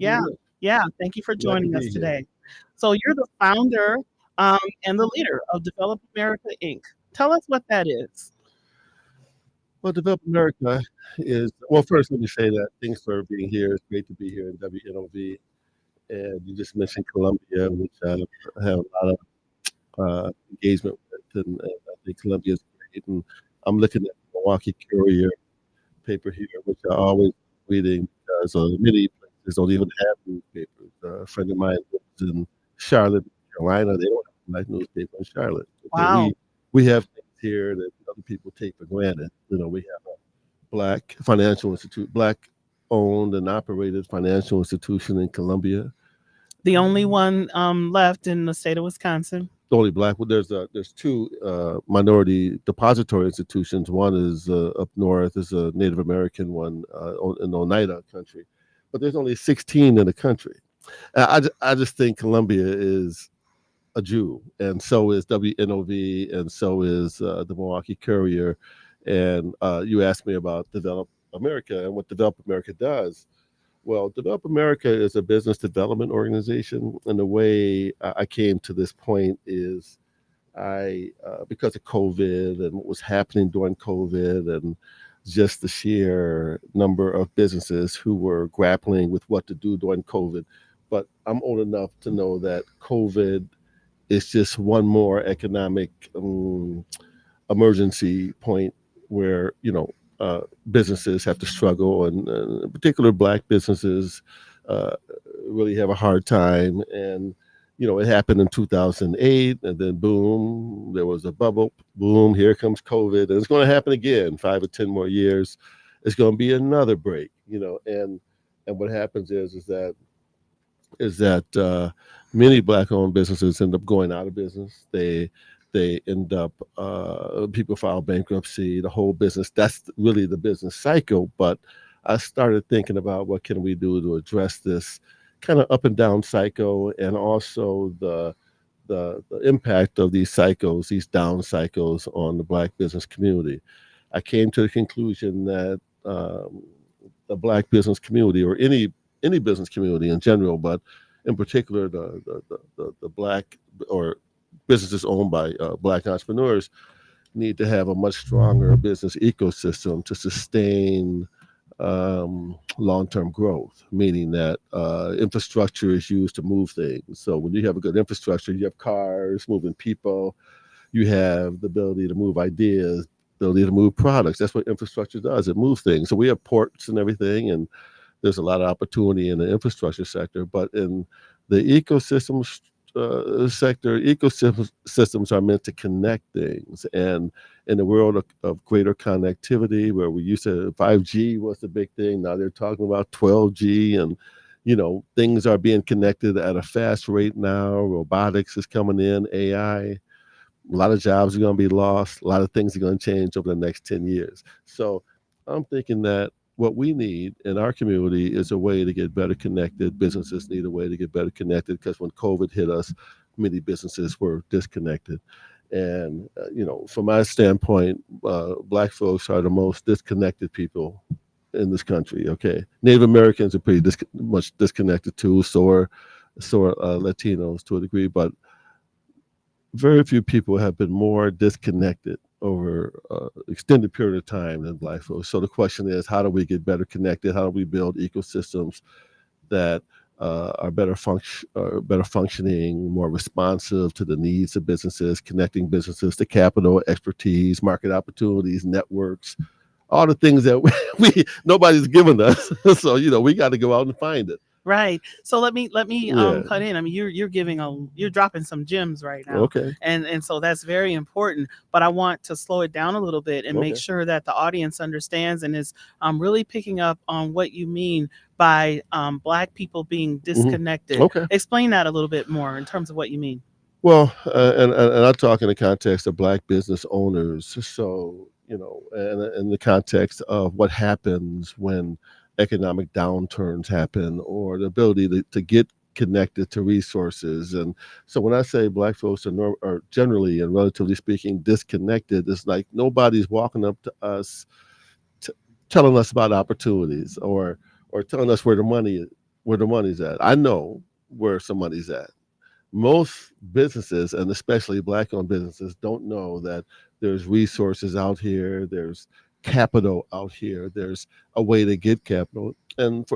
Yeah, doing? yeah. Thank you for Glad to joining us be here. today. So you're the founder and the leader of Develop America Inc. Tell us what that is. Well, Develop America is, well, first, let me say that thanks for being here. It's great to be here in WNOV. And you just mentioned Colombia, which I have a lot of engagement with, and I think Colombia is great. And I'm looking at the Milwaukee Courier paper here, which I always reading because many places don't even have newspapers. A friend of mine lives in Charlotte, North Carolina. They don't have a black newspaper in Charlotte. Okay, Wow. we have things here that other people take for granted. We have a black financial institute, black owned and operated financial institution in Columbia. The only one left in the state of Wisconsin. The only black. Well, there's two minority depository institutions. One is up north, is a Native American one in Oneida country, but there's only 16 in the country. I just think Columbia is a Jew, and so is WNOV, and so is the Milwaukee Courier. And you asked me about Develop America and what Develop America does. Well, Develop America is a business development organization, and the way I came to this point is because of COVID and what was happening during COVID, and just the sheer number of businesses who were grappling with what to do during COVID. But I'm old enough to know that COVID is just one more economic emergency point where businesses have to struggle, and in particular black businesses uh, really have a hard time. And it happened in 2008, and then boom, there was a bubble. Boom, here comes COVID, and it's going to happen again. 5 or 10 more years, it's going to be another break. And what happens is that many black-owned businesses end up going out of business. They end up people file bankruptcy. The whole business. That's really the business cycle. But I started thinking about what can we do to address this kind of up and down cycle, and also the impact of these cycles, these down cycles, on the black business community. I came to the conclusion that the black business community, or any business community in general, but in particular the black or businesses owned by black entrepreneurs, need to have a much stronger business ecosystem to sustain long-term growth, meaning that infrastructure is used to move things. So when you have a good infrastructure, you have cars moving people, you have the ability to move ideas, ability to move products. That's what infrastructure does. It moves things. So we have ports and everything, and there's a lot of opportunity in the infrastructure sector. But in the ecosystem sector, ecosystems are meant to connect things. And in the world of greater connectivity, where we used to 5G was the big thing, now they're talking about 12G, and things are being connected at a fast rate now. Robotics is coming in, AI. A lot of jobs are going to be lost. A lot of things are going to change over the next 10 years. So I'm thinking that what we need in our community is a way to get better connected. Businesses need a way to get better connected, because when COVID hit us, many businesses were disconnected. And, from my standpoint, black folks are the most disconnected people in this country. Okay. Native Americans are pretty much disconnected too. So are Latinos to a degree, but very few people have been more disconnected over extended period of time than black folks. So the question is, how do we get better connected? How do we build ecosystems that are better functioning, more responsive to the needs of businesses, connecting businesses to capital, expertise, market opportunities, networks, all the things that we nobody's given us. So we got to go out and find it. Right. So let me Yeah. cut in. I mean, you're dropping some gems right now. Okay. And so that's very important, but I want to slow it down a little bit and make Okay. sure that the audience understands and is really picking up on what you mean by black people being Hmm. disconnected. Okay. Explain that a little bit more in terms of what you mean. Well, and I talk in the context of black business owners. So, and in the context of what happens when economic downturns happen, or the ability to get connected to resources. And so when I say black folks are generally and relatively speaking disconnected, it's like nobody's walking up to us t- telling us about opportunities, or telling us where the money is. where the money's at. I know where some money's at. Most businesses, and especially black-owned businesses, don't know that there's resources out here, there's capital out here, there's a way to get capital, and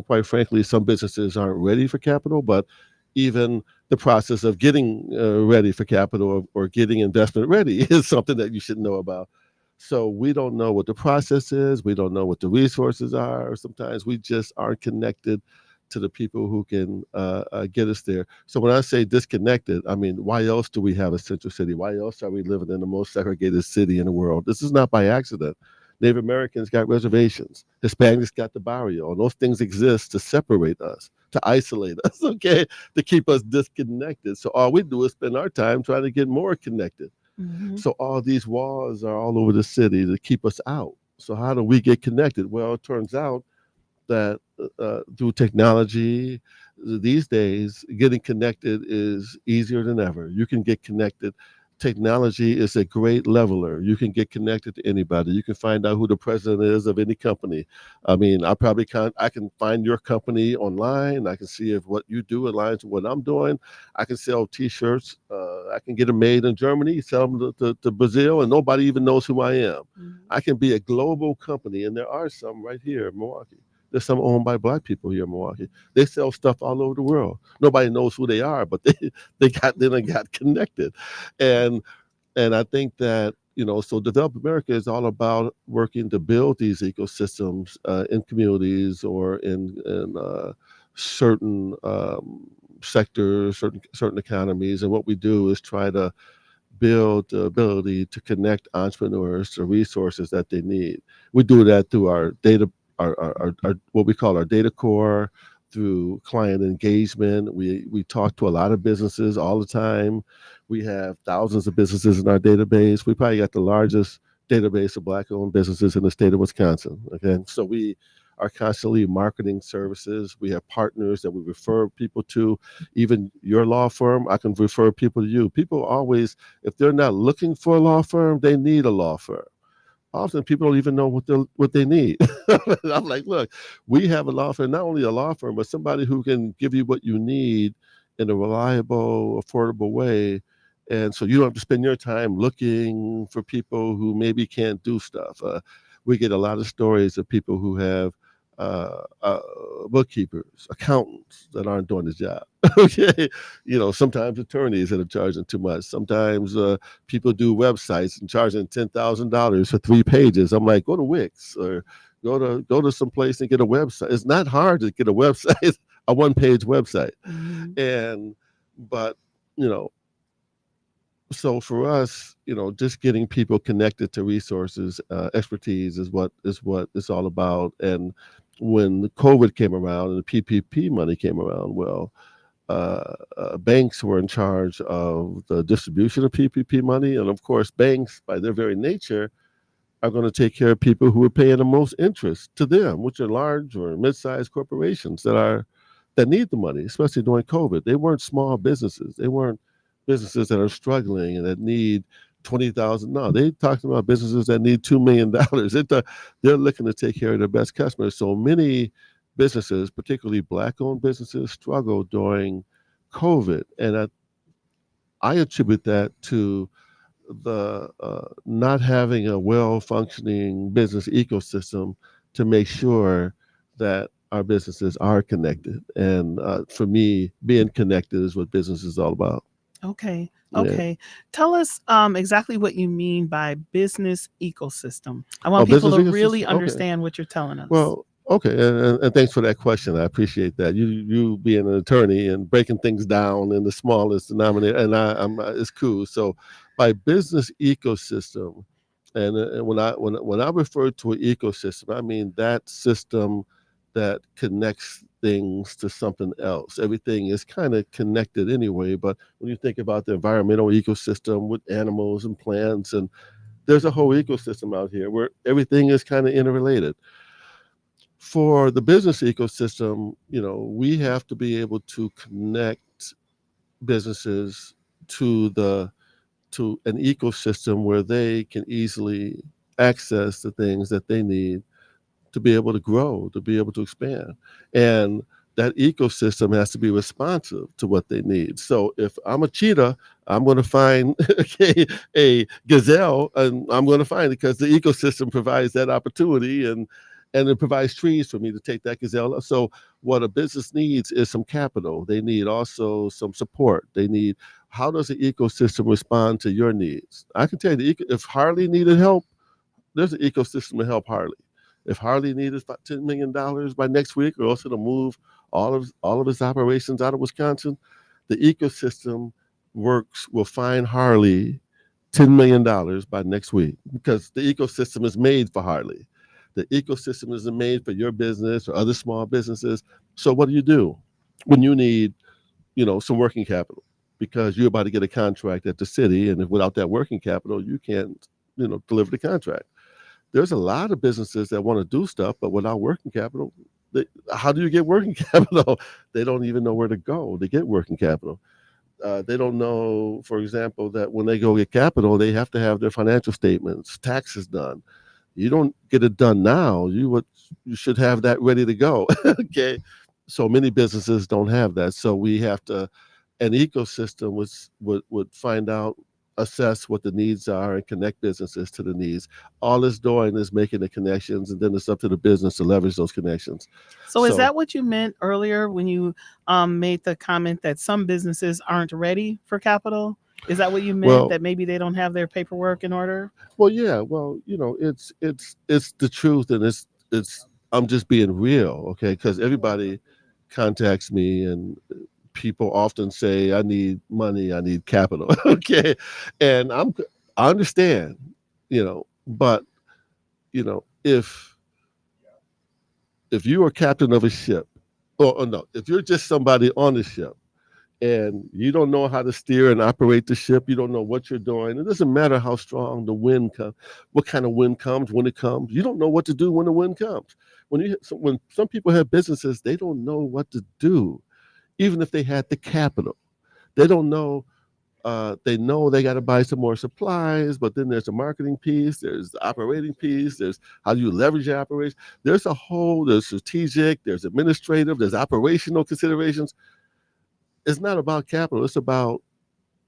quite frankly, some businesses aren't ready for capital. But even the process of getting ready for capital, or getting investment ready is something that you should know about. So we don't know what the process is. We don't know what the resources are. Sometimes we just aren't connected to the people who can get us there. So when I say disconnected, I mean, why else do we have a central city? Why else are we living in the most segregated city in the world? This is not by accident. Native Americans got reservations. Hispanics got the barrio. And those things exist to separate us, to isolate us, okay, to keep us disconnected. So all we do is spend our time trying to get more connected. Hmm. So all these walls are all over the city to keep us out. So how do we get connected? Well, it turns out that through technology these days, getting connected is easier than ever. You can get connected. Technology is a great leveler. You can get connected to anybody. You can find out who the president is of any company. I mean, I can find your company online. I can see if what you do aligns with what I'm doing. I can sell T-shirts. I can get them made in Germany, sell them to Brazil, and nobody even knows who I am. Hmm. I can be a global company, and there are some right here in Milwaukee. There's some owned by black people here in Milwaukee. They sell stuff all over the world. Nobody knows who they are, but they done got connected, and I think that, so Develop America is all about working to build these ecosystems in communities, or in certain sectors, certain economies, and what we do is try to build the ability to connect entrepreneurs to resources that they need. We do that through our data, our what we call our data core, through client engagement. We talk to a lot of businesses all the time. We have thousands of businesses in our database. We probably got the largest database of black-owned businesses in the state of Wisconsin. Okay, so we are constantly marketing services. We have partners that we refer people to. Even your law firm, I can refer people to you. People always, if they're not looking for a law firm, they need a law firm. Often people don't even know what they need. I'm like, look, we have a law firm, not only a law firm, but somebody who can give you what you need in a reliable, affordable way. And so you don't have to spend your time looking for people who maybe can't do stuff. We get a lot of stories of people who have uh, uh, bookkeepers, accountants that aren't doing the job. Okay, sometimes attorneys that are charging too much. Sometimes people do websites and charging $10,000 for 3 pages. I'm like, go to Wix, or go to some place and get a website. It's not hard to get a website, a one-page website, Hmm. and but you know so for us, just getting people connected to resources, expertise is what it's all about. And when the COVID came around and the PPP money came around, well, banks were in charge of the distribution of PPP money, and of course, banks, by their very nature, are going to take care of people who are paying the most interest to them, which are large or mid-sized corporations that need the money, especially during COVID. They weren't small businesses. They weren't businesses that are struggling and that need 20,000. No, they talking about businesses that need $2 million. They're looking to take care of their best customers. So many businesses, particularly black-owned businesses, struggled during COVID, and I attribute that to the not having a well functioning business ecosystem to make sure that our businesses are connected. And for me, being connected is what business is all about. Okay. Yeah. Okay. Tell us exactly what you mean by business ecosystem. I want Oh, people business to ecosystem. really Okay. understand what you're telling us. Well, okay, and thanks for that question. I appreciate that. You being an attorney and breaking things down in the smallest denominator, and I'm it's cool. So, by business ecosystem, and when I refer to an ecosystem, I mean that system that connects things to something else. Everything is kind of connected anyway. But when you think about the environmental ecosystem with animals and plants, and there's a whole ecosystem out here where everything is kind of interrelated. For the business ecosystem, we have to be able to connect businesses to an ecosystem where they can easily access the things that they need to be able to grow, to be able to expand. And that ecosystem has to be responsive to what they need. So if I'm a cheetah, I'm going to find a gazelle, and I'm going to find it because the ecosystem provides that opportunity, and it provides trees for me to take that gazelle. So what a business needs is some capital. They need also some support. They need, how does the ecosystem respond to your needs? I can tell you, if Harley needed help, there's an ecosystem to help Harley. If Harley needed $10 million by next week, or also to move all of his operations out of Wisconsin, the ecosystem works will find Harley $10 million by next week because the ecosystem is made for Harley. The ecosystem isn't made for your business or other small businesses. So what do when you need, some working capital? Because you're about to get a contract at the city, and if without that working capital, you can't, deliver the contract. There's a lot of businesses that want to do stuff, but without working capital, how do you get working capital? They don't even know where to go to get working capital. They don't know, for example, that when they go get capital, they have to have their financial statements, taxes done. You don't get it done now. You should have that ready to go. Okay, so many businesses don't have that. So we have to, an ecosystem would find out, assess what the needs are, and connect businesses to the needs. All it's doing is making the connections, and then it's up to the business to leverage those connections. So is So, that what you meant earlier when you made the comment that some businesses aren't ready for capital? Is that what you meant? well, That maybe they don't have their paperwork in order? yeah, well, it's the truth, and it's I'm just being real, okay? Because everybody contacts me, and people often say, "I need money, I need capital," okay, and I understand, but if you are captain of a ship, or no, if you're just somebody on the ship, and you don't know how to steer and operate the ship, you don't know what you're doing. It doesn't matter how strong the wind comes, what kind of wind comes when it comes. You don't know what to do when the wind comes. When some people have businesses, they don't know what to do, even if they had the capital. They don't know. They know they got to buy some more supplies, but then there's a marketing piece, there's the operating piece, there's how do you leverage your operation. There's strategic, there's administrative, there's operational considerations. It's not about capital. It's about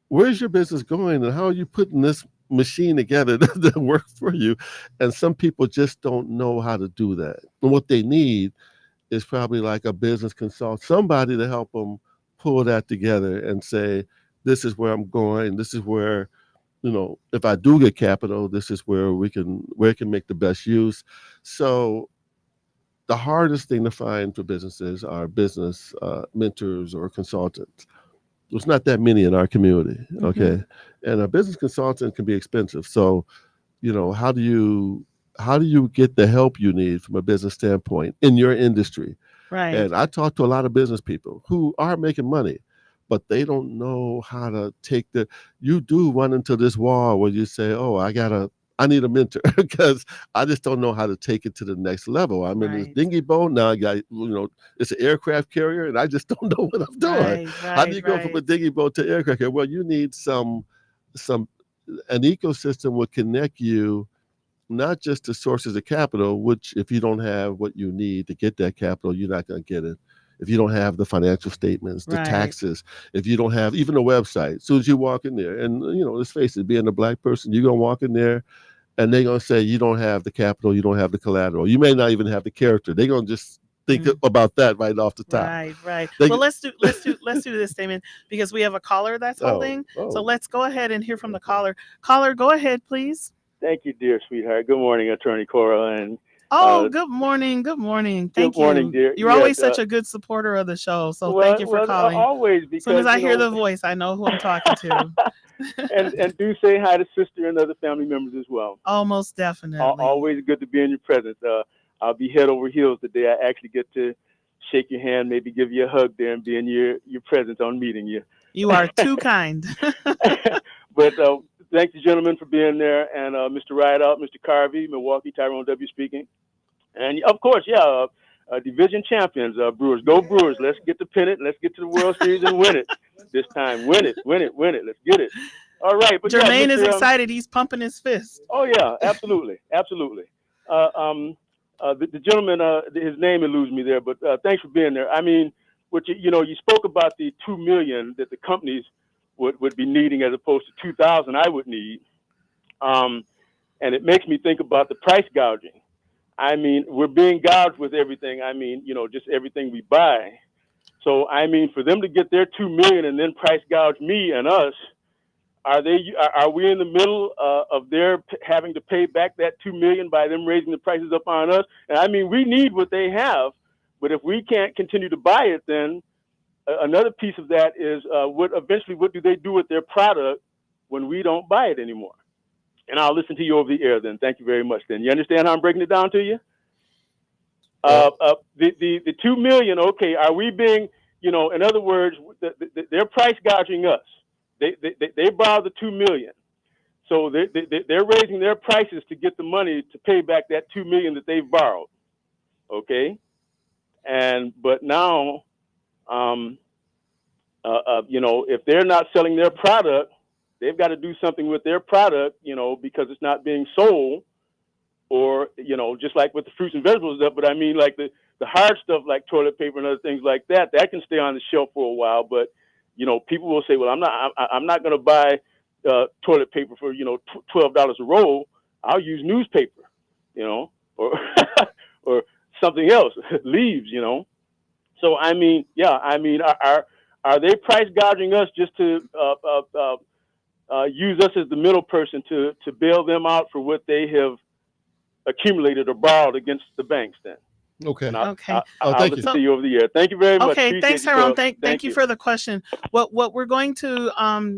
where's your business going and how are you putting this machine together to work for you. And some people just don't know how to do that. And what they need is probably like a business consult, somebody to help them pull that together and say, this is where I'm going. This is where, if I do get capital, this is where it can make the best use. So the hardest thing to find for businesses are business mentors or consultants. There's not that many in our community, Hmm. okay? And a business consultant can be expensive. So, how do you get the help you need from a business standpoint in your industry? Right. And I talk to a lot of business people who are making money, but they don't know how to take the. You do run into this wall where you say, "Oh, I need a mentor," because I just don't know how to take it to the next level. I'm in this Right. dinghy boat now. I got, it's an aircraft carrier, and I just don't know what I'm doing. Right. How do Right. you go from a Right. dinghy boat to aircraft carrier? Well, you need some an ecosystem would connect you not just to sources of capital, which if you don't have what you need to get that capital, you're not going to get it. If you don't have the financial statements, the Right. taxes, if you don't have even a website, as soon as you walk in there, and let's face it, being a black person, you're gonna walk in there and they're gonna say you don't have the capital, you don't have the collateral, you may not even have the character. They're gonna just think Mm. about that right off the top. Right, right. They Well, let's do this statement because we have a caller that's oh holding. So oh let's go ahead and hear from the okay. caller. Caller, go ahead, please. Thank you, dear sweetheart. Good morning, Attorney Cora, and Oh, uh, good morning. Good morning. good Thank morning, you. dear. You're Yeah, always such a good supporter of the show. So thank well, you for calling. always As soon as because I hear the voice, I know who I'm talking to. and do say hi to sister and other family members as well. Almost definitely. Always good to be in your presence. I'll be head over heels today. I actually get to shake your hand, maybe give you a hug there, and be in your presence on meeting you. You are too kind. But thank you, gentlemen, for being there, and Mr. Rideout, Mr. Carvey, Milwaukee, Tyrone W. speaking. And of course, yeah, division champions, Brewers. Go Brewers. Let's get the pennant. Let's get to the World Series and win it this time. Win it, win it, win it. Let's get it. All right. But yeah, Jermaine is Mr. excited. He's pumping his fist. Oh, yeah, absolutely. Absolutely. Uh, um, the gentleman, his name eludes me there, but thanks for being there. I mean, what you spoke about the 2 million that the companies would be needing as opposed to 2,000 I would need, um, and it makes me think about the price gouging. I mean, we're being gouged with everything. I mean, just everything we buy. So I mean, for them to get their 2 million and then price gouge me and us, are we in the middle of their having to pay back that 2 million by them raising the prices up on us? And I mean, we need what they have, but if we can't continue to buy it, then another piece of that is what do they do with their product when we don't buy it anymore? And I'll listen to you over the air. Then thank you very much. Then you understand how I'm breaking it down to you? Uh, The 2 million. Okay, are we being, in other words, they're price gouging us. They borrowed the 2 million, so they're raising their prices to get the money to pay back that 2 million that they've borrowed. Okay, but now, um, if they're not selling their product, they've got to do something with their product, because it's not being sold, or just like with the fruits and vegetables stuff. But I mean, like the hard stuff like toilet paper and other things like that can stay on the shelf for a while. But people will say, well, I'm not going to buy toilet paper for $12 a roll. I'll use newspaper, or or something else, leaves. So I mean, yeah, I mean, are they price gouging us just to use us as the middle person to bail them out for what they have accumulated or borrowed against the banks then? okay. And Okay. I'll Thank you. listen So to you over the air. Thank you very much. okay, Appreciate thanks, you, Tyrone. sir. Thank Thank you you. for the question. What we're going to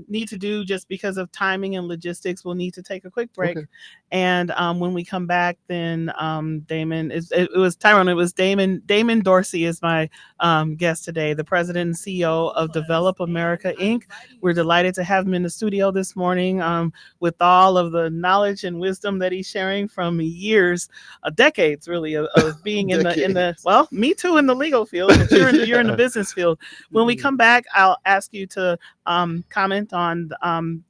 need to do, just because of timing and logistics, we'll need to take a quick break. Okay. And when we come back, then Damon it was Tyrone. It was Damon. Damon Dorsey is my guest today, the president and CEO of Develop America Inc. We're delighted to have him in the studio this morning, with all of the knowledge and wisdom that he's sharing from years, decades really, of being in the well, me too, in the legal field, but you're in the business field. When we come back, I'll ask you to comment on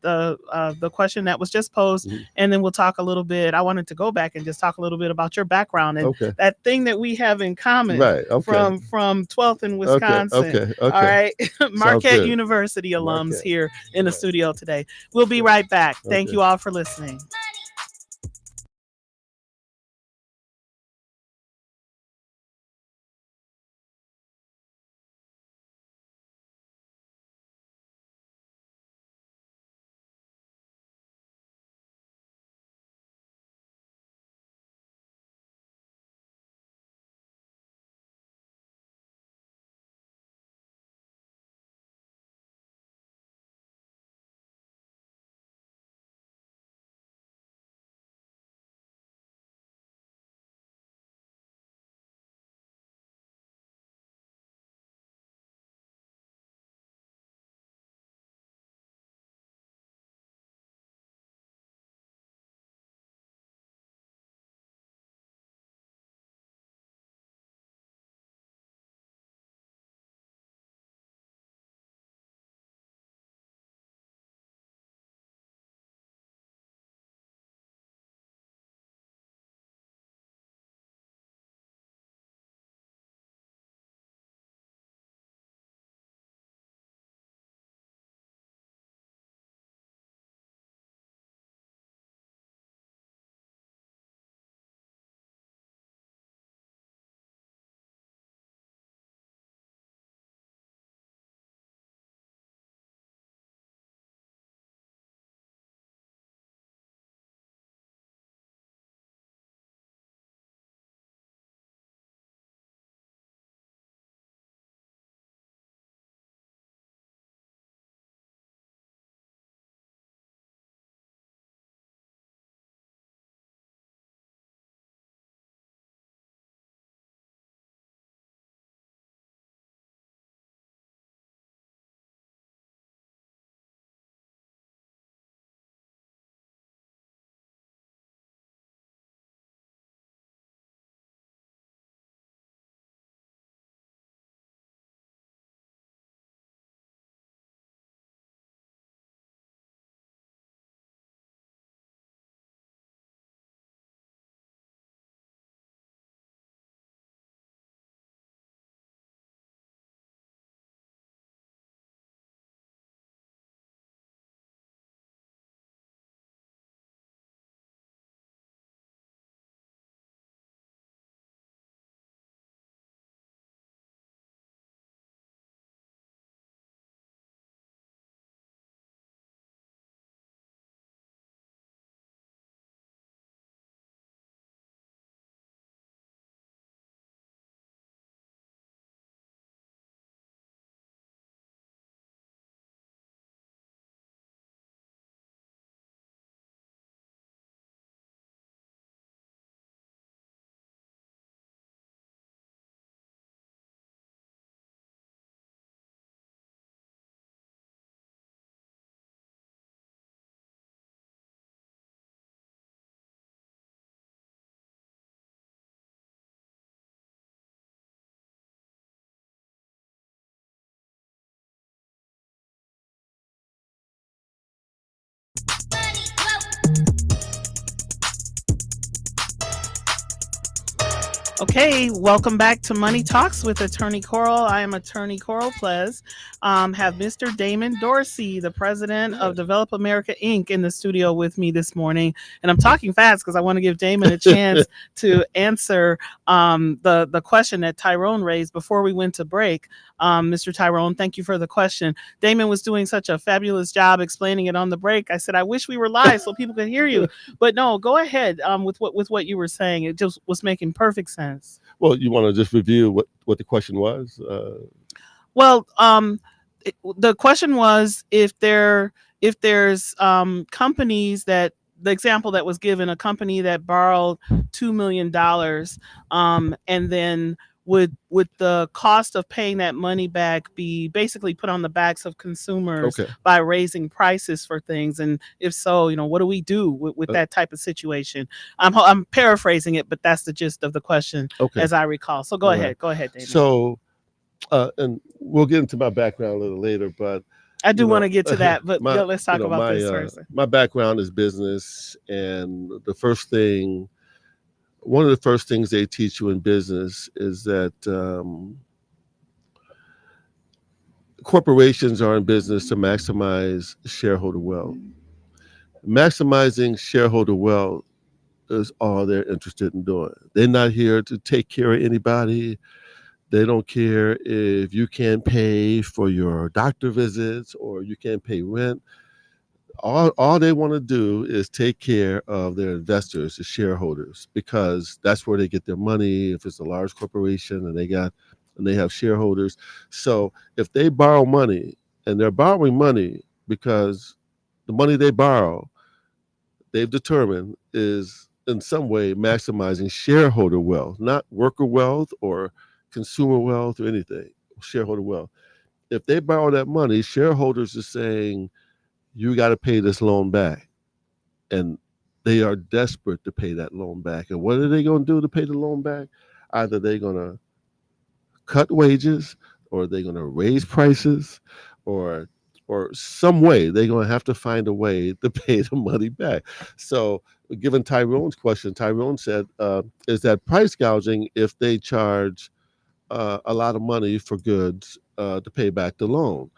the question that was just posed, Mhm. and then we'll talk a little bit. I wanted to go back and just talk a little bit about your background and Okay. that thing that we have in common Right. Okay. from 12th in Okay. Wisconsin. Okay. All Okay. right, Sounds Marquette good. University alums Marquette. here in the Right. studio today. We'll be Okay. right back. Thank Okay. you all for listening. Okay, welcome back to Money Talks with Attorney Coral. I am Attorney Coral Pleas. Have Mr. Damon Dorsey, the president of Yes. Develop America Inc., in the studio with me this morning. And I'm talking fast because I want to give Damon a chance to answer the question that Tyrone raised before we went to break. Mr. Tyrone, thank you for the question. Damon was doing such a fabulous job explaining it on the break. I said, I wish we were live so people could hear you. But no, go ahead with what you were saying. It just was making perfect sense. Well, you want to just review what the question was? Well, the question was if there's companies that the example that was given, a company that borrowed $2 million, and then would the cost of paying that money back be basically put on the backs of consumers Okay. by raising prices for things? And if so, what do we do with Uh, that type of situation? I'm paraphrasing it, but that's the gist of the question okay. as I recall. So All right. go ahead, Damon. So, and we'll get into my background a little later, but I do want to get to that, but my let's talk about my this first. my background is business, and one of the first things they teach you in business is that corporations are in business to maximize shareholder wealth. Maximizing shareholder wealth is all they're interested in doing. They're not here to take care of anybody. They don't care if you can't pay for your doctor visits or you can't pay rent. All they want to do is take care of their investors, the shareholders, because that's where they get their money. If it's a large corporation and they have shareholders, so if they borrow money and they're borrowing money because the money they borrow, they've determined is in some way maximizing shareholder wealth, not worker wealth or consumer wealth or anything. Shareholder wealth. If they borrow that money, shareholders are saying you got to pay this loan back, and they are desperate to pay that loan back. And what are they going to do to pay the loan back? Either they're going to cut wages, or they're going to raise prices, or some way they're going to have to find a way to pay the money back. So, given Tyrone's question, Tyrone said, "Is that price gouging if they charge a lot of money for goods to pay back the loan?"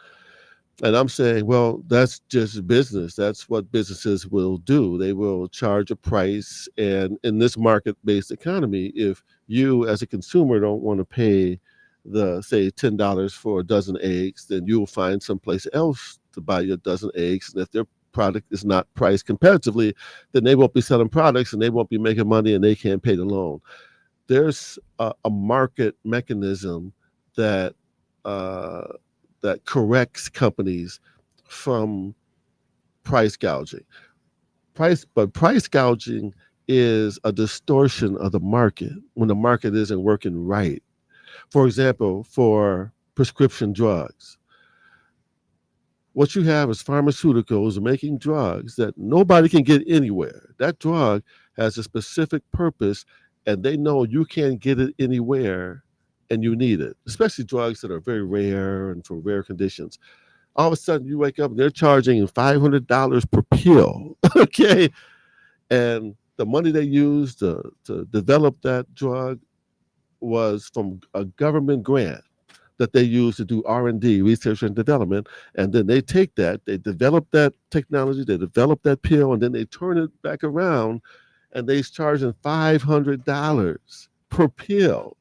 And I'm saying, well, that's just business. That's what businesses will do. They will charge a price. And in this market based economy, if you as a consumer don't want to pay the, say, $10 for a dozen eggs, then you'll find someplace else to buy your dozen eggs. And if their product is not priced competitively, then they won't be selling products and they won't be making money and they can't pay the loan. There's a market mechanism that uh, that corrects companies from price gouging. But price gouging is a distortion of the market when the market isn't working right. For example, for prescription drugs, what you have is pharmaceuticals making drugs that nobody can get anywhere. That drug has a specific purpose, and they know you can't get it anywhere and you need it, especially drugs that are very rare and for rare conditions. All of a sudden, you wake up and they're charging $500 per pill. Okay. And the money they used to develop that drug was from a government grant that they use to do R&D, research and development. And then they take that, they develop that technology, they develop that pill, and then they turn it back around and they're charging $500 per pill.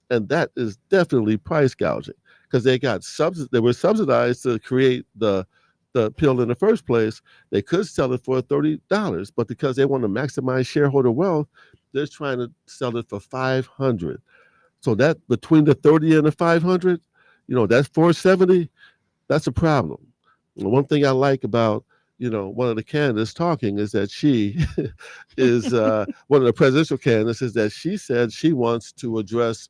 And that is definitely price gouging because they were subsidized to create the pill in the first place. They could sell it for $30, but because they want to maximize shareholder wealth, they're trying to sell it for 500. So that between the 30 and the 500, that's 470. That's a problem. And one thing I like about one of the candidates talking is that she is one of the presidential candidates is that she said she wants to address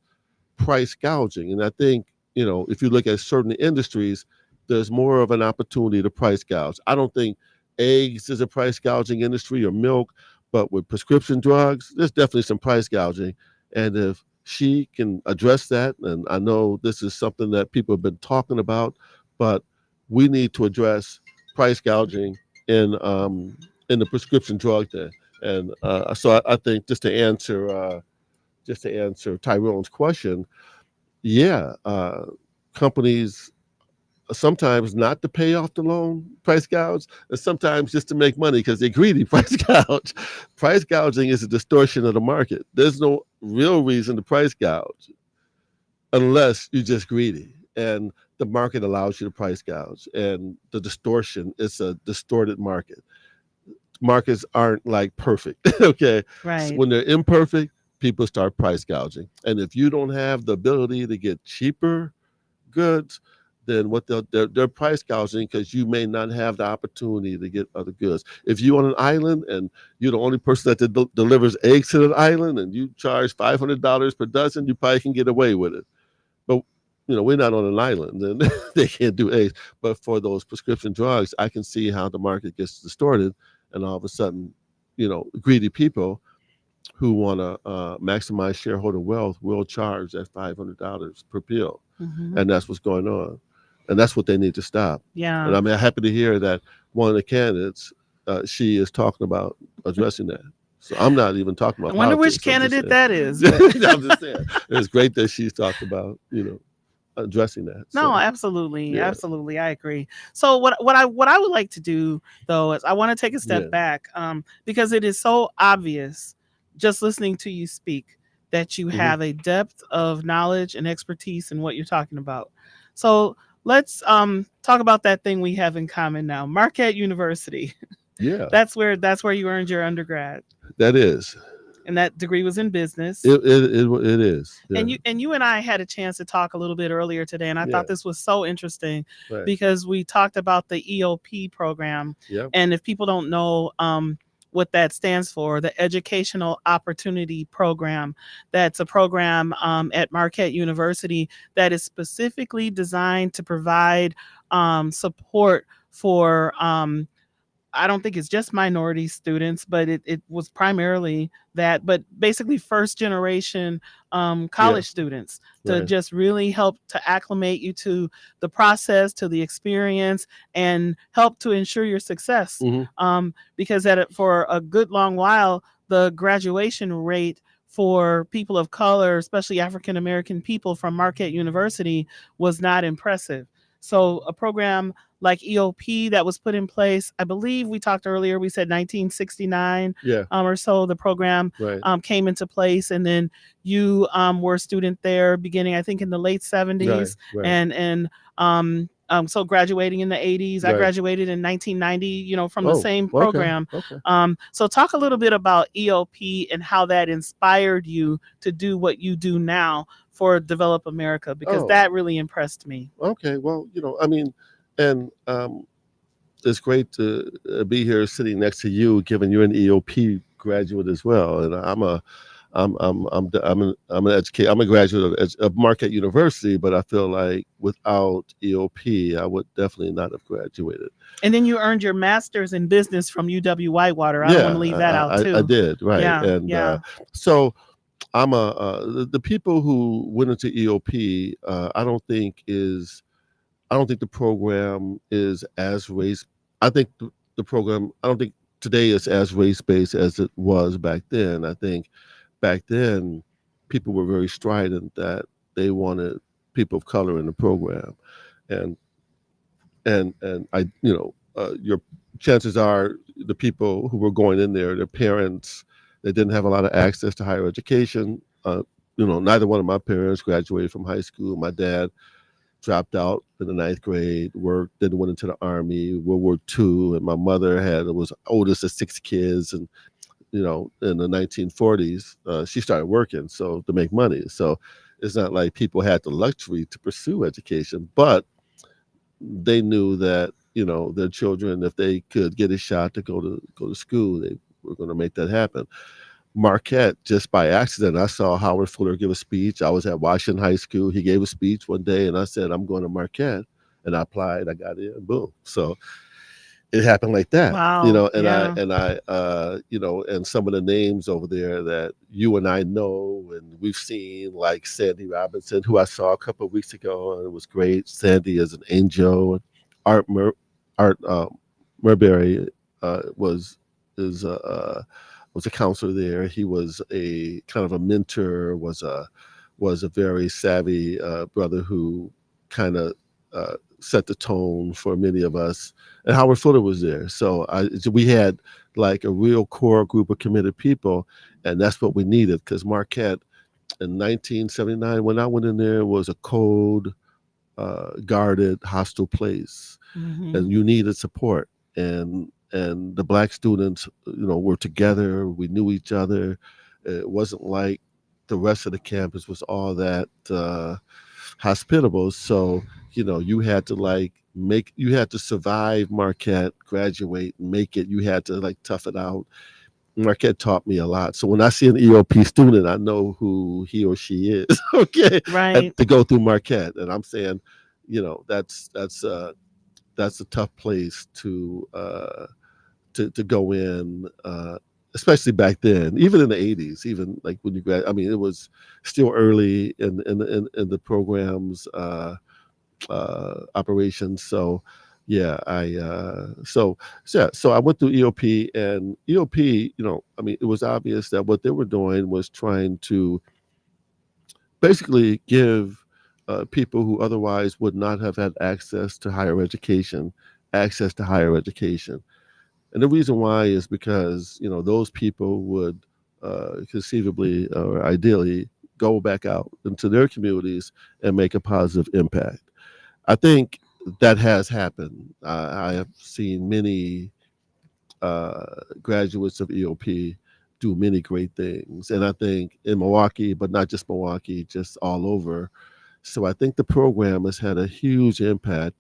price gouging. And I think, if you look at certain industries, there's more of an opportunity to price gouge. I don't think eggs is a price gouging industry or milk, but with prescription drugs, there's definitely some price gouging. And if she can address that, and I know this is something that people have been talking about, but we need to address price gouging in the prescription drug thing. And so I think just to answer just to answer Tyrone's question, yeah, companies sometimes not to pay off the loan price gouge, and sometimes just to make money because they're greedy price gouge. Price gouging is a distortion of the market. There's no real reason to price gouge unless you're just greedy. And the market allows you to price gouge. And the distortion is a distorted market. Markets aren't like perfect. Okay. So Right. when they're imperfect, people start price gouging. And if you don't have the ability to get cheaper goods, then what they're price gouging because you may not have the opportunity to get other goods. If you're on an island and you're the only person that delivers eggs to that island and you charge $500 per dozen, you probably can get away with it. But we're not on an island and they can't do eggs. But for those prescription drugs, I can see how the market gets distorted, and all of a sudden, greedy people who want to maximize shareholder wealth will charge that $500 per pill, Hmm. and that's what's going on, and that's what they need to stop. And Yeah. I'm happy to hear that one of the candidates, she is talking about addressing that. So I'm not even talking I about wonder which politics. I'm just candidate saying. that is, but I'm just saying it's great that she's talked about addressing that. no, So absolutely, yeah, absolutely, I agree. So what I would like to do though is I want to take a yeah, step back, because it is so obvious just listening to you speak that you hmm have a depth of knowledge and expertise in what you're talking about. So let's talk about that thing we have in common now, Marquette University. yeah. That's where you earned your undergrad, That is and that degree was in business. it is. Yeah, And you and I had a chance to talk a little bit earlier today, and I yeah. thought this was so interesting Right. because we talked about the EOP program, Yeah. and if people don't know what that stands for, the Educational Opportunity Program, that's a program at Marquette University that is specifically designed to provide support for I don't think it's just minority students, but it was primarily that, but basically first generation Yeah. college students to Right. just really help to acclimate you to the process, to the experience, and help to ensure your success. hmm Because for a good long while, the graduation rate for people of color, especially African American people from Marquette University, was not impressive. So a program like EOP that was put in place. I believe we talked earlier, we said 1969 Yeah. or so, the program Right. came into place. And then you were a student there beginning, I think, in the late Right. 70s. Right. So graduating in the 80s. I Right. graduated in 1990, from the Oh. same Okay. program. Okay. So talk a little bit about EOP and how that inspired you to do what you do now for Develop America, because Oh. that really impressed me. Okay. Well, I mean, and it's great to be here sitting next to you, given you're an EOP graduate as well, and I'm an educator. I'm a graduate of Marquette University, but I feel like without EOP, I would definitely not have graduated. And then you earned your master's in business from UW Whitewater. I don't want to Yeah, leave that out I too. did, right, Yeah, and yeah. so the people who went into EOP. I don't think the program is as race. I think the program. I don't think today is as race based as it was back then. I think back then people were very strident that they wanted people of color in the program, and your chances are the people who were going in there, their parents, they didn't have a lot of access to higher education. Neither one of my parents graduated from high school. My dad dropped out in the ninth grade, worked, then went into the army, World War II, and my mother was oldest of six kids, and in the 1940s, she started working so to make money. So it's not like people had the luxury to pursue education, but they knew that their children, if they could get a shot to go to school, they were going to make that happen. Marquette, just by accident, I saw Howard Fuller give a speech. I was at Washington High School. He gave a speech one day, and I said, I'm going to Marquette. And I applied. I got in. Boom. So it happened like that, Wow. and Yeah. and some of the names over there that you and I know and we've seen, like Sandy Robinson, who I saw a couple of weeks ago, and it was great. Sandy is an angel. And Art Murberry was is was a counselor there. He was a kind of a mentor, was a very savvy brother who kind of set the tone for many of us. And Howard Fuller was there, so we had like a real core group of committed people, and that's what we needed because Marquette in 1979, when I went in there, was a cold, guarded, hostile place, Hmm. and you needed support. And the black students, were together. We knew each other. It wasn't like the rest of the campus was all that hospitable. So you had to you had to survive Marquette, graduate, and make it. You had to like tough it out. Marquette taught me a lot. So when I see an EOP student, I know who he or she is. Okay, and Right. to go through Marquette, and I'm saying, that's a tough place to go in, especially back then. Even in the '80s, even like when you grad, I mean, it was still early in the program's operations. So yeah, so I went through EOP, and EOP, I mean, it was obvious that what they were doing was trying to basically give people who otherwise would not have had access to higher education. And the reason why is because those people would conceivably or ideally go back out into their communities and make a positive impact. I think that has happened. I have seen many graduates of EOP do many great things, and I think in Milwaukee, but not just Milwaukee, just all over. So I think the program has had a huge impact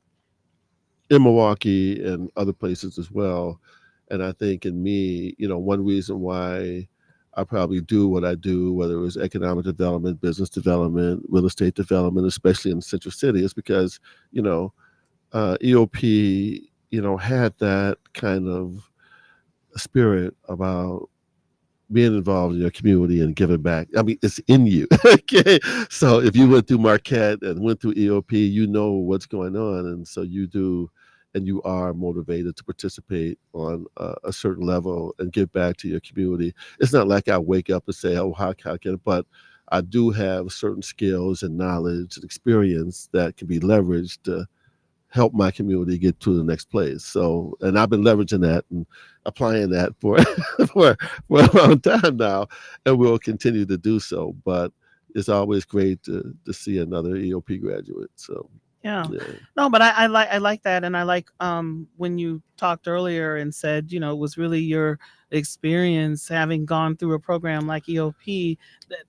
in Milwaukee and other places as well. And I think in me, one reason why I probably do what I do, whether it was economic development, business development, real estate development, especially in Central City, is because, EOP, had that kind of spirit about being involved in your community and giving back. I mean, it's in you. Okay. So if you went through Marquette and went through EOP, you know what's going on. And so you do, and you are motivated to participate on a certain level and give back to your community. It's not like I wake up and say, oh, how can it? But I do have certain skills and knowledge and experience that can be leveraged to help my community get to the next place. So, and I've been leveraging that and applying that for for a long time now, and we'll continue to do so. But it's always great to see another EOP graduate. So, Yeah. yeah. No, but I like that, and I like when you talked earlier and said it was really your experience having gone through a program like EOP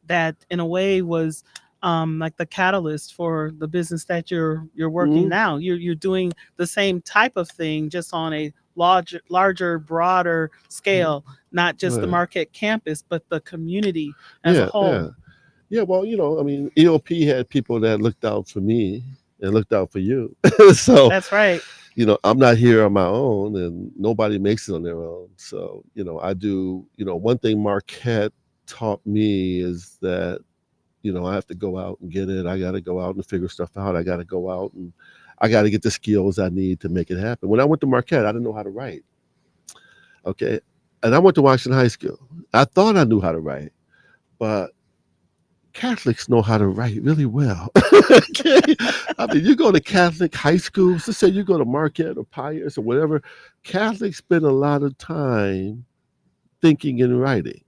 that in a way was like the catalyst for the business that you're working Mhm. now. You're doing the same type of thing just on a larger, broader scale, not just the Right. Marquette campus, but the community as a Yeah, yeah, whole. yeah. Well, I mean, EOP had people that looked out for me and looked out for you. So, That's right. I'm not here on my own, and nobody makes it on their own. So, I do. One thing Marquette taught me is that I have to go out and get it. I got to go out and figure stuff out. I got to go out and I got to get the skills I need to make it happen. When I went to Marquette, I didn't know how to write. Okay. And I went to Washington High School. I thought I knew how to write, but Catholics know how to write really well. Okay. I mean, you go to Catholic high schools, let's say you go to Marquette or Pius or whatever, Catholics spend a lot of time thinking and writing.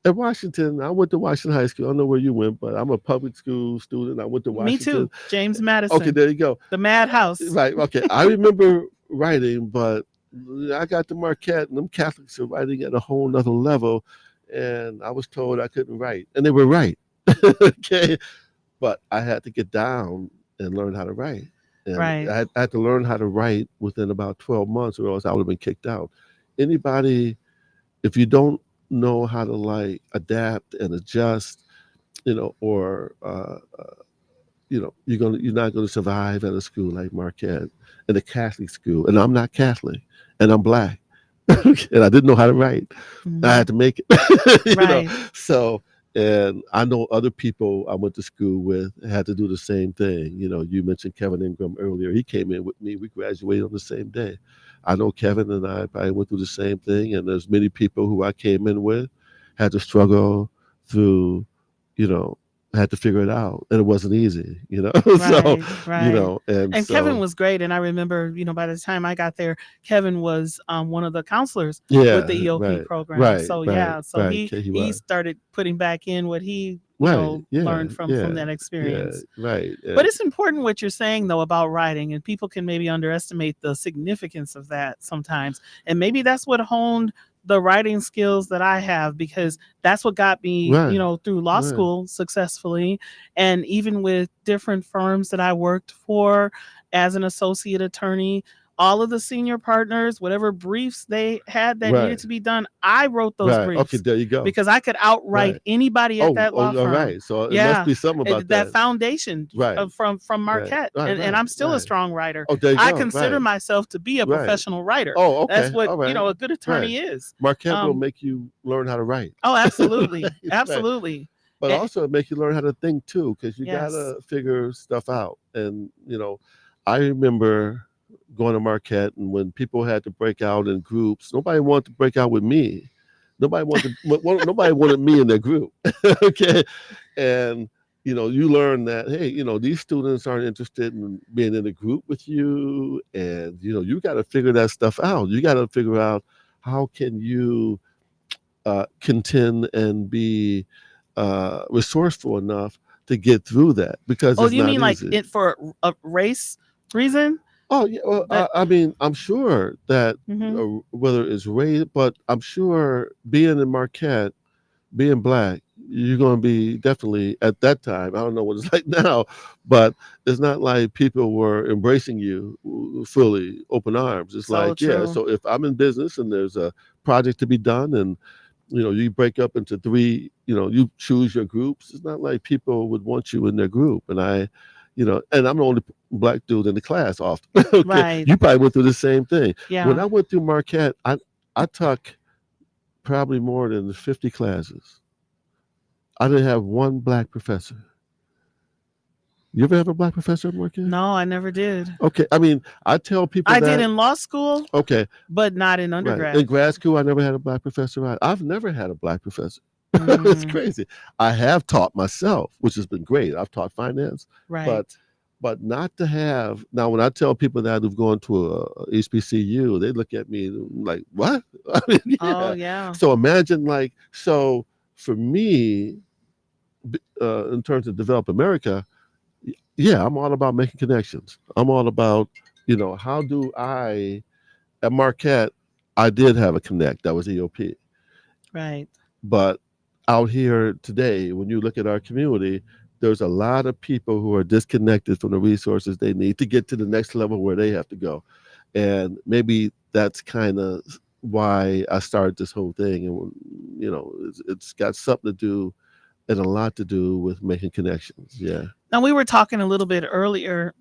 At Washington, I went to Washington High School. I don't know where you went, but I'm a public school student. I went to Me Washington. too. James Okay, Madison, there you go. the Madhouse. Right. Okay. I remember writing, but I got to Marquette and them Catholics are writing at a whole nother level. And I was told I couldn't write. And they were right. Okay. But I had to get down and learn how to write. And Right. I had to learn how to write within about 12 months, or else I would have been kicked out. Anybody, if you don't know how to like adapt and adjust, or you're not gonna survive at a school like Marquette, in a Catholic school, and I'm not Catholic, and I'm black, and I didn't know how to write. I Hmm. had to make it, Right. So, and I know other people I went to school with had to do the same thing. You mentioned Kevin Ingram earlier. He came in with me. We graduated on the same day. I know Kevin and I probably went through the same thing, and there's many people who I came in with had to struggle through, you know, had to figure it out, and it wasn't easy, you know. So, Right, right. and And Kevin so was great. And I remember, by the time I got there, Kevin was one of the counselors with the yeah, EOP right, program. right, So right, yeah, so right. he Okay, he he was started putting back in what he, right, yeah, learned from yeah, that yeah, experience. right, But it's important what you're saying though about writing, and people can maybe underestimate the significance of that sometimes. And maybe that's what honed the writing skills that I have, because that's what got me, right, through law right, school successfully. And even with different firms that I worked for as an associate attorney, all of the senior partners, whatever briefs they had that needed right, to be done, I wrote those right. Okay, briefs there you go. because I could outright Right. anybody at that law Oh, all firm. right. So it must Yeah, be something about that that. foundation Right, from right, Marquette, right, and right, I'm still a right. strong writer. Oh, there you I go. consider Right, myself to be a right. professional writer. Oh, That's okay. what All right. a good Right. attorney is. Marquette will Um, make you learn how to write. oh, absolutely, Right, right. absolutely. But Eh, also it make you learn how to think too, because you yes. gotta figure stuff out. And I remember going to Marquette, and when people had to break out in groups, nobody wanted to break out with me. Nobody wanted me in their group. Okay, and you learn that, hey, these students aren't interested in being in a group with you, and you got to figure that stuff out. You got to figure out how can you contend and be resourceful enough to get through that, because Oh, it's you not mean like easy. it for a race reason? Oh yeah, well, That I mean, I'm sure that hmm whether it's race, but I'm sure being in Marquette, being black, you're going to be definitely at that time. I don't know what it's like now, but it's not like people were embracing you fully, open arms. It's so like, yeah. true. So if I'm in business and there's a project to be done, and you break up into three, you choose your groups. It's not like people would want you in their group. And and I'm the only black dude in the class often. Okay. Right. You probably went through the same thing. When Yeah. I went through Marquette, I took probably more than 50 classes. I didn't have one black professor. You ever have a black professor at Marquette? No, I never did. Okay. I mean, I tell people I did that, in law school, okay, but not in right. In undergrad. grad school, I never had a black professor. I've never had a black professor. It's Mm, crazy. I have taught myself, which has been great. I've taught finance, but right. not to have. Now, when I tell people that who've gone to a HBCU, they look at me like, "What?" I mean, Oh yeah. yeah. So imagine, like, so for me, in terms of develop America, yeah, I'm all about making connections. I'm all about, how do I at Marquette, I did have a connect that was EOP. Right. But out here today, when you look at our community, there's a lot of people who are disconnected from the resources they need to get to the next level where they have to go. And maybe that's kind of why I started this whole thing. And, it's got something to do and a lot to do with making connections. Yeah. Now we were talking a little bit earlier.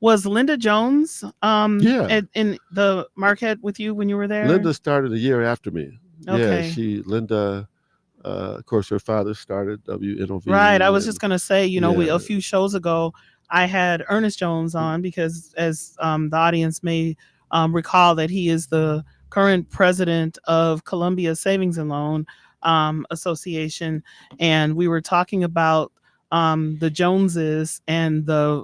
Was Linda Jones Yeah. in the Marquette with you when you were there? Linda started a year after me. Yeah. Okay. Linda, of course, her father started Right. I WNOV, was just and gonna say, we yeah. a few shows ago I had Ernest Jones on because, as the audience may recall, that he is the current president of Columbia Savings and Loan Association, and we were talking about the Joneses and the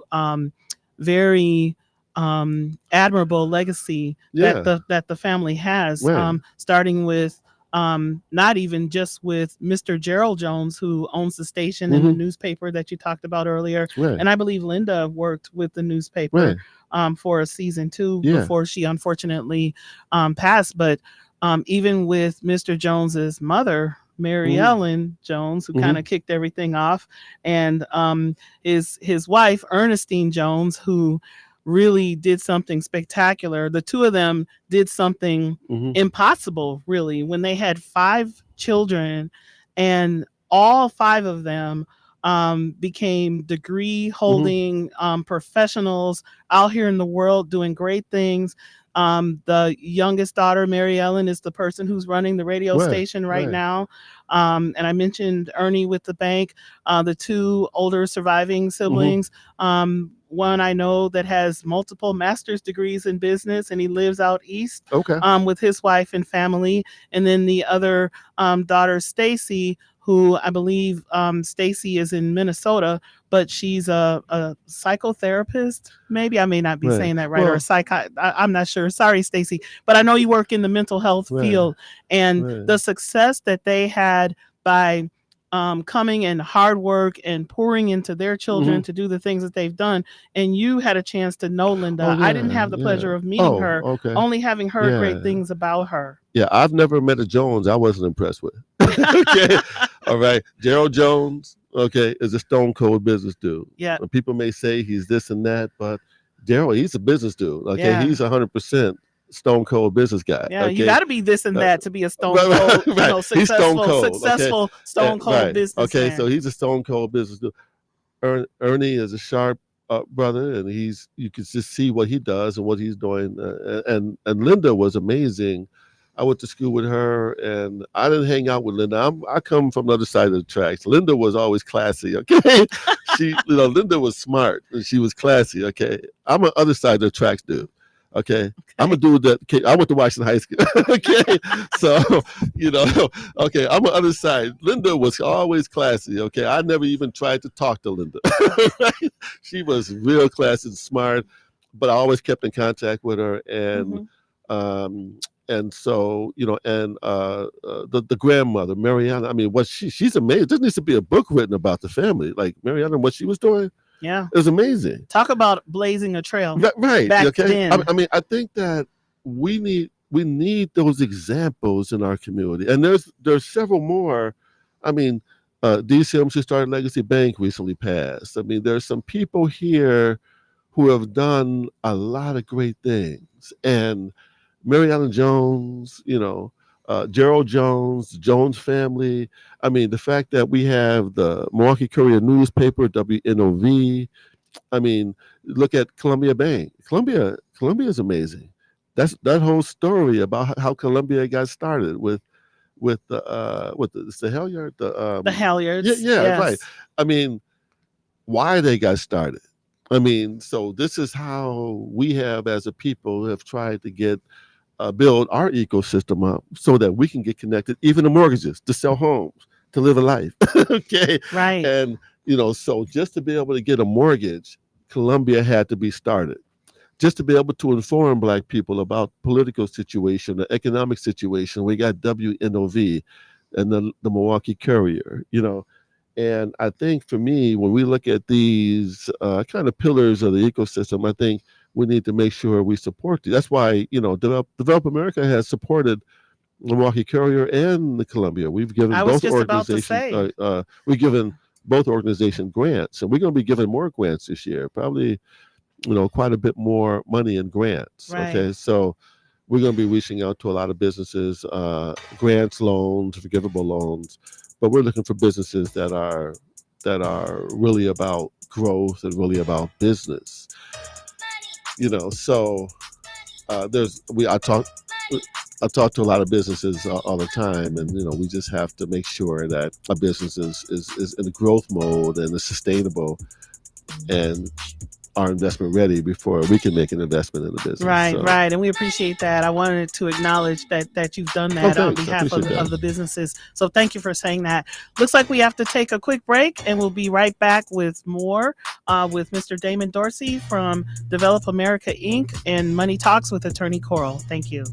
very admirable legacy that Yeah. the family has, Right. starting with not even just with Mr. Gerald Jones, who owns the station and the Hmm. newspaper that you talked about earlier. Right. And I believe Linda worked with the newspaper Right. for a season two Yeah. before she unfortunately passed. But even with Mr. Jones's mother, Mary Hmm. Ellen Jones, who kind Hmm. of kicked everything off, and his wife, Ernestine Jones, who really did something spectacular. The two of them did something Hmm. impossible, really, when they had 5 children, and all 5 of them became degree Hmm. holding professionals out here in the world doing great things. The youngest daughter, Mary Ellen, is the person who's running the radio Right. station right Right. now. And I mentioned Ernie with the bank. The 2 older surviving Hmm. siblings, one I know that has multiple master's degrees in business, and he lives out east Okay. with his wife and family. And then the other daughter, Stacy, who I believe Stacy is in Minnesota, but she's a psychotherapist. Maybe I may not be Right. saying that right, or a Well, I'm not sure. Sorry, Stacy, but I know you work in the mental health right. field, and Right. the success that they had by coming and hard work and pouring into their children Hmm. to do the things that they've done. And you had a chance to know Oh Linda. I didn't yeah. have the Yeah. pleasure of meeting Oh, her, okay. only having heard great Yeah. things about her. Yeah. I've never met a Jones I wasn't impressed with. Okay. All right. Gerald Jones, okay, is a stone cold business dude. Yeah, People may say he's this and that, but Gerald, he's a business dude. Okay. yeah. He's 100% stone cold business guy. Yeah, you Okay. got to be this and Uh, that to be a stone right, cold, right, right. He's stone cold. Okay. successful stone cold Right. Okay. So businessman. he's a stone cold business dude. Ernie is a sharp brother, and he's you can just see what he does and what he's doing. And Linda was amazing. I went to school with her, and I didn't hang out with Linda. I come from the other side of the tracks. Linda was always classy. Okay, Linda was smart and she was classy. Okay, I'm an other side of the tracks dude. Okay, I'm a Okay. dude that okay, I went to Washington High School. Okay, so you know, okay, I'm on the other side. Linda was always classy. Okay, I never even tried to talk to Linda. Right? She was real classy and smart, but I always kept in contact with her, Hmm. um, and so and the grandmother Mariana. I mean, what she's amazing. There needs to be a book written about the family, like Mariana and what she was doing. Yeah. It was amazing. Talk about blazing a trail Right. back Okay. then. I mean, I think that we need those examples in our community, and there's several more. I mean, DCMC who started Legacy Bank recently passed. I mean, there's some people here who have done a lot of great things, and Mariana Jones, Gerald Jones, the Jones family. I mean, the fact that we have the Milwaukee Courier newspaper, WNOV. I mean, look at Columbia Bank. Columbia is amazing. That's that whole story about how Columbia got started with the Helliard. The Yeah, Halyards, yeah, right. yes. I mean, why they got started. I mean, so this is how we have as a people have tried to get build our ecosystem up so that we can get connected, even to mortgages, to sell homes, to live a life. Okay. Right. And, so just to be able to get a mortgage, Columbia had to be started. Just to be able to inform Black people about political situation, the economic situation, we got WNOV and the Milwaukee Courier. And I think for me, when we look at these kind of pillars of the ecosystem, I think we need to make sure we support these. That's why, Develop America has supported the Milwaukee Courier and the Columbia. We've given I was both just about to organizations, say. we've given both organizations grants, and we're going to be giving more grants this year, probably, quite a bit more money in grants. Right. Okay. So we're going to be reaching out to a lot of businesses, grants, loans, forgivable loans, but we're looking for businesses that are really about growth and really about business. So there's we I talk to a lot of businesses all the time, and we just have to make sure that a business is in a growth mode and is sustainable and our investment ready before we can make an investment in the business. Right, So, right, and we appreciate that. I wanted to acknowledge that you've done oh, that on thanks, I behalf appreciate of that. the businesses. So thank you for saying that. Looks like we have to take a quick break, and we'll be right back with more with Mr. Damon Dorsey from Develop America Inc. and Money Talks with Attorney Coral. Thank you.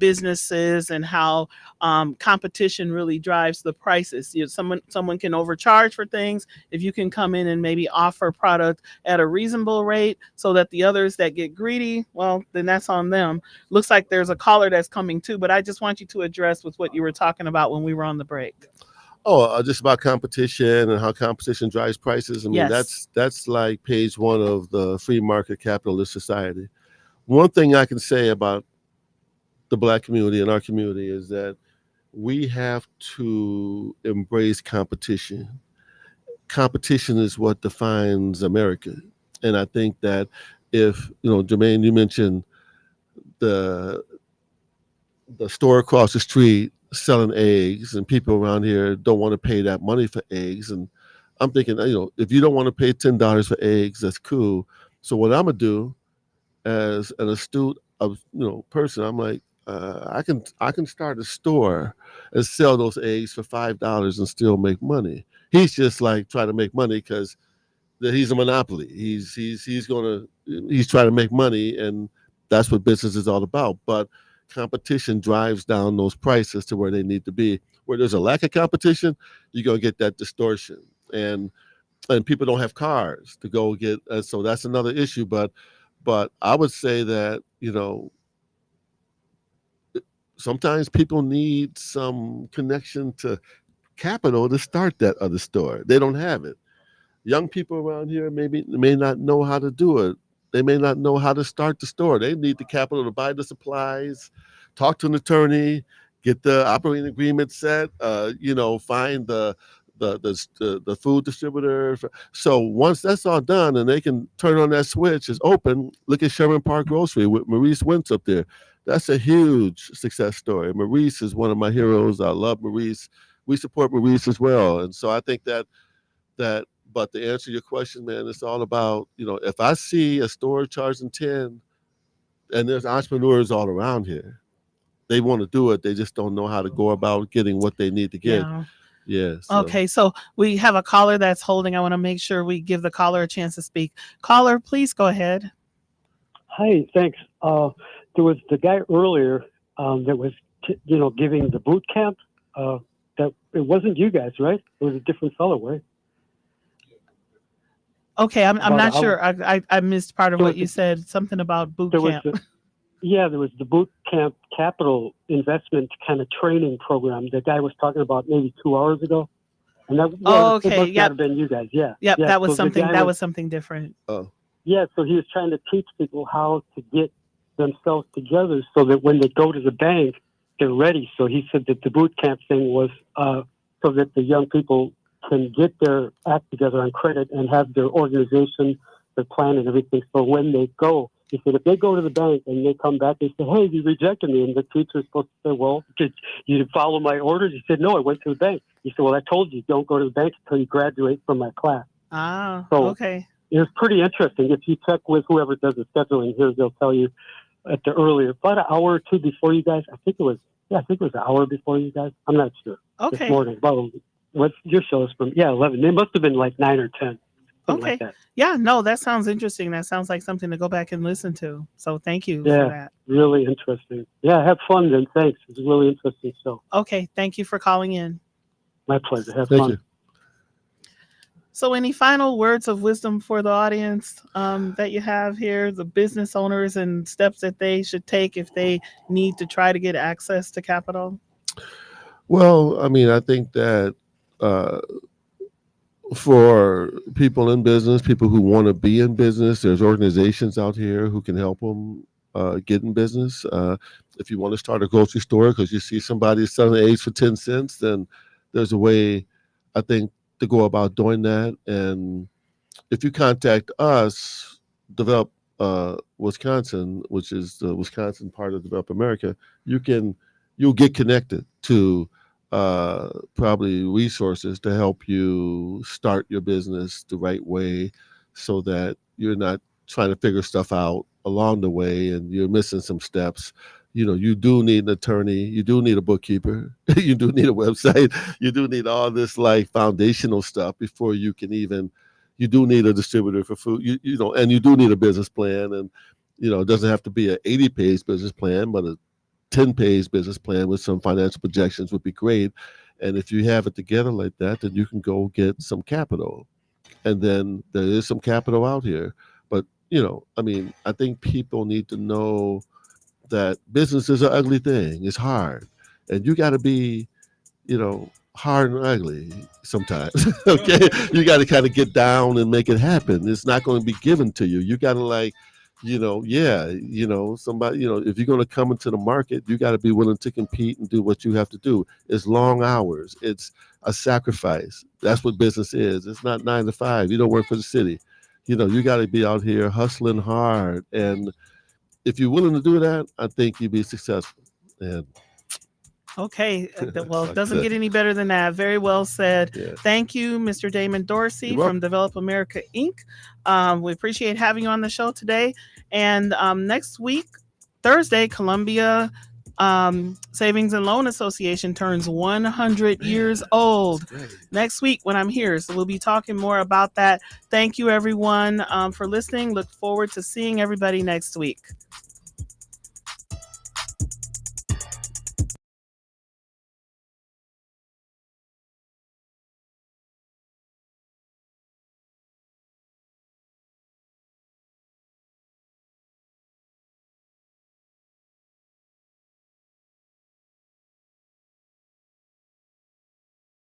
businesses and how competition really drives the prices. Someone can overcharge for things. If you can come in and maybe offer product at a reasonable rate so that the others that get greedy, well, then that's on them. Looks like there's a caller that's coming too, but I just want you to address with what you were talking about when we were on the break. Oh, just about competition and how competition drives prices. I mean, Yes. that's like page one of the free market capitalist society. One thing I can say about the Black community and our community is that we have to embrace competition. Competition is what defines America, and I think that if Jermaine, you mentioned the store across the street selling eggs, and people around here don't want to pay that money for eggs. And I'm thinking, if you don't want to pay $10 for eggs, that's cool. So what I'm gonna do as an astute person, I'm like, I can start a store and sell those eggs for $5 and still make money. He's just like trying to make money because he's a monopoly. He's trying to make money, and that's what business is all about. But competition drives down those prices to where they need to be. Where there's a lack of competition, you're gonna get that distortion, and people don't have cars to go get. So that's another issue. But I would say that sometimes people need some connection to capital to start that other store. They don't have it. Young people around here maybe may not know how to do it. They may not know how to start the store. They need the capital to buy the supplies, talk to an attorney, get the operating agreement set. Find the food distributor. So once that's all done and they can turn on that switch, it's open. Look at Sherman Park Grocery with Maurice Wentz up there. That's a huge success story. Maurice is one of my heroes. I love Maurice. We support Maurice as well, and so I think that. But to answer your question, man, it's all about, if I see a store charging 10, and there's entrepreneurs all around here, they want to do it. They just don't know how to go about getting what they need to get. Yeah. Yeah. Okay, so we have a caller that's holding. I want to make sure we give the caller a chance to speak. Caller, please go ahead. Hi, thanks. There was the guy earlier that was, giving the boot camp. That it wasn't you guys, right? It was a different fellow, right? Okay, I'm not sure. I missed part of So what you said. Something about boot There camp. there was the boot camp capital investment kind of training program that guy was talking about maybe 2 hours ago. And that Oh, it okay, must yep. not have been you guys. Yeah. Yep, Yeah. that was So the something. guy That was something different. Oh, Yeah, so he was trying to teach people how to get themselves together so that when they go to the bank, they're ready. So he said that the boot camp thing was so that the young people can get their act together on credit and have their organization, their plan and everything. So when they go, he said, if they go to the bank and they come back, they say, hey, you rejected me. And the teacher's supposed to say, well, did you follow my orders? He said, no, I went to the bank. He said, well, I told you, don't go to the bank until you graduate from my class. Ah, So- okay. It was pretty interesting. If you check with whoever does the scheduling here, they'll tell you at the earlier, about an hour or two before you guys. I think it was an hour before you guys. I'm not sure. This Okay. morning. About what your show is from? Yeah, 11. It must have been like 9 or 10. Something Okay. like that. Yeah, no, that sounds interesting. That sounds like something to go back and listen to. So thank you Yeah. for that. Really interesting. Yeah, have fun then. Thanks. It's a really interesting show. Okay, thank you for calling in. My pleasure. Have thank fun. you. So, any final words of wisdom for the audience that you have here, the business owners and steps that they should take if they need to try to get access to capital? Well, I mean, I think that uh, for people in business, people who want to be in business, there's organizations out here who can help them get in business. If you want to start a grocery store because you see somebody selling eggs for 10 cents, then there's a way, I think, to go about doing that. And if you contact us, Develop Wisconsin, which is the Wisconsin part of Develop America, you'll get connected to probably resources to help you start your business the right way, so that you're not trying to figure stuff out along the way and you're missing some steps. You do need an attorney, you do need a bookkeeper, you do need a website, you do need all this like foundational stuff before you can even. You do need a distributor for food, and you do need a business plan, and it doesn't have to be an 80-page business plan, but 10-page business plan with some financial projections would be great. And if you have it together like that, then you can go get some capital. And then there is some capital out here. But, I mean, I think people need to know that business is an ugly thing. It's hard. And you got to be, hard and ugly sometimes. Okay. You got to kind of get down and make it happen. It's not going to be given to you. You got to somebody, if you're going to come into the market, you got to be willing to compete and do what you have to do. It's long hours. It's a sacrifice. That's what business is. It's not 9 to 5. You don't work for the city. You got to be out here hustling hard. And if you're willing to do that, I think you'll be successful. And Okay. Well, it Like doesn't that. get any better than that. Very well said. Yeah. Thank you, Mr. Damon Dorsey You're from welcome. Develop America Inc. We appreciate having you on the show today. And next week, Thursday, Columbia Savings and Loan Association turns 100 years old. Next week when I'm here. So we'll be talking more about that. Thank you, everyone, for listening. Look forward to seeing everybody next week.